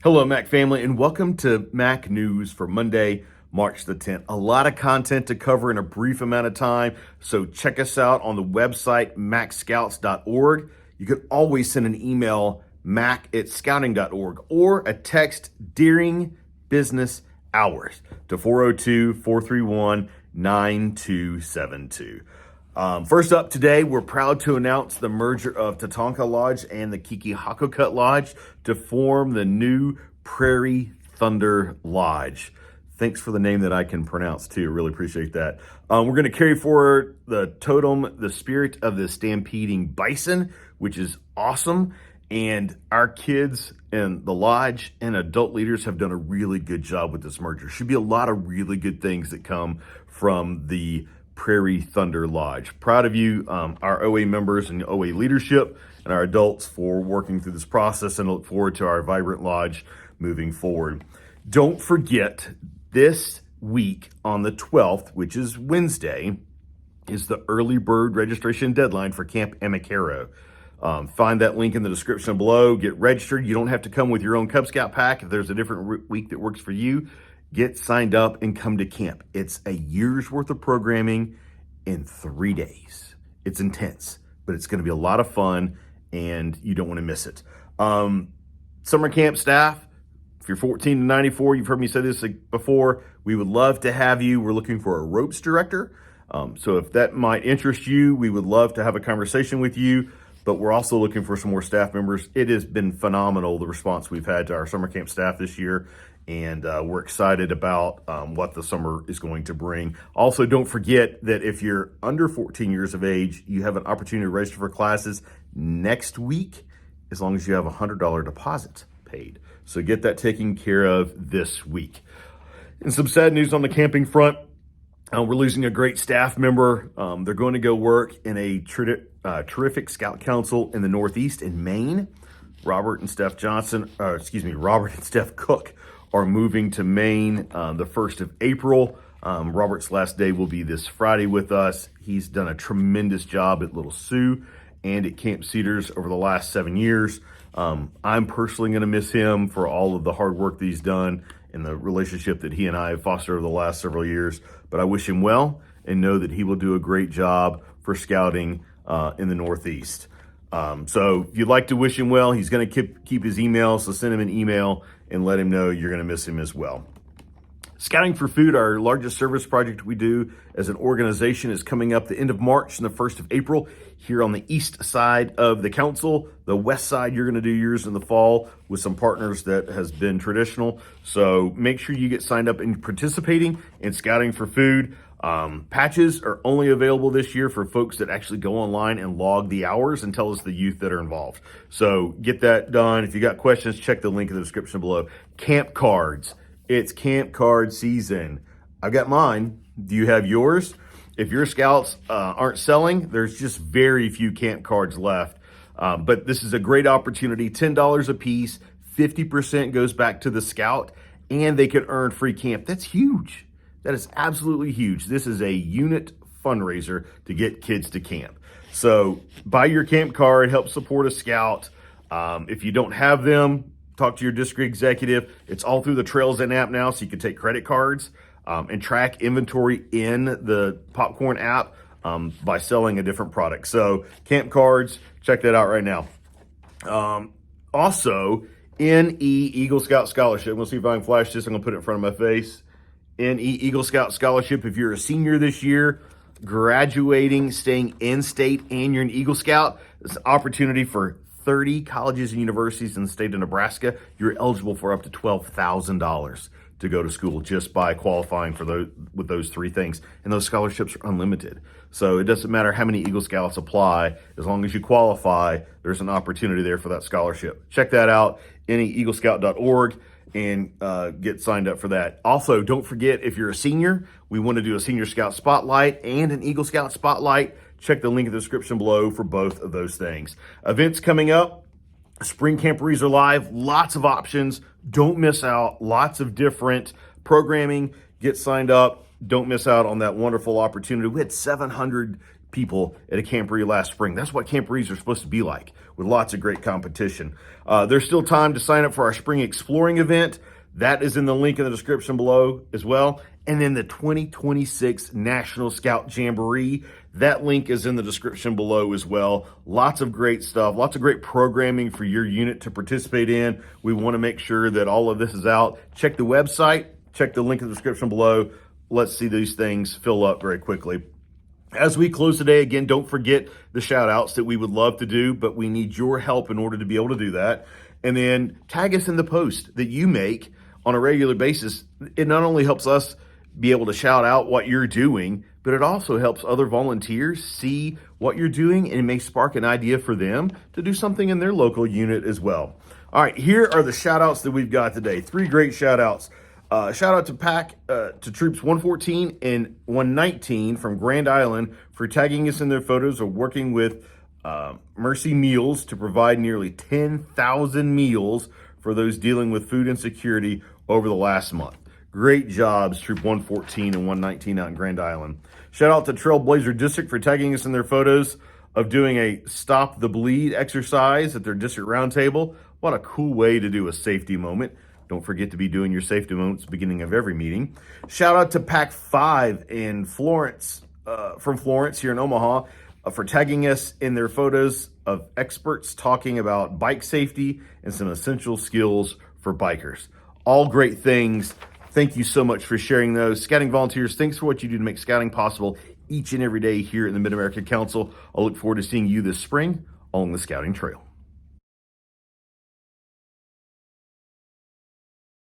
Hello, Mac family, and welcome to Mac News for Monday, March the 10th. A lot of content to cover in a brief amount of time, so check us out on the website, macscouts.org. You can always send an email, mac@scouting.org, or a text during business hours to 402-431-9272. First up today, we're proud to announce the merger of Tatanka Lodge and the Kit-Ke-Hak-O-Kut Lodge to form the new Prairie Thunder Lodge. Thanks for the name that I can pronounce too. Really appreciate that. We're going to carry forward the totem, the spirit of the stampeding bison, which is awesome. And our kids and the lodge and adult leaders have done a really good job with this merger. Should be a lot of really good things that come from the Prairie Thunder Lodge. Proud of you, our OA members and OA leadership and our adults for working through this process, and look forward to our vibrant lodge moving forward. Don't forget, this week on the 12th, which is Wednesday, is the early bird registration deadline for Camp Amicaro. Find that link in the description below. Get registered. You don't have to come with your own Cub Scout pack. If there's a different week that works for you, get signed up and come to camp. It's a year's worth of programming in 3 days. It's intense, but it's going to be a lot of fun, and you don't want to miss it. Summer camp staff, if you're 14 to 94, you've heard me say this before, we would love to have you. We're looking for a ropes director. So if that might interest you, we would love to have a conversation with you. But we're also looking for some more staff members. It has been phenomenal, the response we've had to our summer camp staff this year. And we're excited about what the summer is going to bring. Also, don't forget that if you're under 14 years of age, you have an opportunity to register for classes next week, as long as you have a $100 deposit paid. So get that taken care of this week. And some sad news on the camping front. We're losing a great staff member. They're going to go work in a terrific Scout Council in the Northeast in Maine. Robert and Steph Cook are moving to Maine the 1st of April. Robert's last day will be this Friday with us. He's done a tremendous job at Little Sioux and at Camp Cedars over the last 7 years. I'm personally going to miss him for all of the hard work that he's done and the relationship that he and I have fostered over the last several years. But I wish him well and know that he will do a great job for scouting in the Northeast. So if you'd like to wish him well, he's going to keep his email, so send him an email and let him know you're going to miss him as well. Scouting for Food, our largest service project we do as an organization, is coming up the end of March and the 1st of April here on the east side of the council. The west side, you're going to do yours in the fall with some partners that has been traditional. So make sure you get signed up and participating in Scouting for Food. Patches are only available this year for folks that actually go online and log the hours and tell us the youth that are involved. So get that done. If you got questions, check the link in the description below. Camp cards. It's camp card season. I've got mine. Do you have yours? If your scouts aren't selling, there's just very few camp cards left. But this is a great opportunity. $10 a piece, 50% goes back to the scout, and they can earn free camp. That's huge. That is absolutely huge. This is a unit fundraiser to get kids to camp. So buy your camp card, help support a scout. If you don't have them, talk to your district executive. It's all through the Trails In app now, so you can take credit cards and track inventory in the Popcorn app by selling a different product. So camp cards, check that out right now. Also, NE Eagle Scout Scholarship. We'll see if I can flash this. I'm going to put it in front of my face. NE Eagle Scout Scholarship. If you're a senior this year, graduating, staying in state, and you're an Eagle Scout, it's an opportunity for 30 colleges and universities in the state of Nebraska. You're eligible for up to $12,000 to go to school just by qualifying for those with those three things. And those scholarships are unlimited. So it doesn't matter how many Eagle Scouts apply. As long as you qualify, there's an opportunity there for that scholarship. Check that out, neeaglescout.org, and get signed up for that. Also, don't forget, if you're a senior, we want to do a Senior Scout Spotlight and an Eagle Scout Spotlight. Check the link in the description below for both of those things. Events coming up. Spring Camporees are live. Lots of options. Don't miss out. Lots of different programming. Get signed up. Don't miss out on that wonderful opportunity. We had 700 people at a Camporee last spring. That's what Camporees are supposed to be like, with lots of great competition. There's still time to sign up for our spring exploring event. That is in the link in the description below as well. And then the 2026 National Scout Jamboree, that link is in the description below as well. Lots of great stuff, lots of great programming for your unit to participate in. We want to make sure that all of this is out. Check the website, check the link in the description below. Let's see these things fill up very quickly. As we close today, again, don't forget the shout outs that we would love to do, but we need your help in order to be able to do that. And then tag us in the post that you make on a regular basis. It not only helps us be able to shout out what you're doing, but it also helps other volunteers see what you're doing, and it may spark an idea for them to do something in their local unit as well. All right, here are the shout outs that we've got today. 3 great shout outs. Shout out to Troops 114 and 119 from Grand Island for tagging us in their photos of working with Mercy Meals to provide nearly 10,000 meals for those dealing with food insecurity over the last month. Great jobs, Troop 114 and 119 out in Grand Island. Shout out to Trailblazer District for tagging us in their photos of doing a Stop the Bleed exercise at their district roundtable. What a cool way to do a safety moment. Don't forget to be doing your safety moments at the beginning of every meeting. Shout out to Pack 5 in Florence, from Florence here in Omaha, for tagging us in their photos of experts talking about bike safety and some essential skills for bikers. All great things. Thank you so much for sharing those. Scouting volunteers, thanks for what you do to make scouting possible each and every day here in the Mid-America Council. I look forward to seeing you this spring along the scouting trail.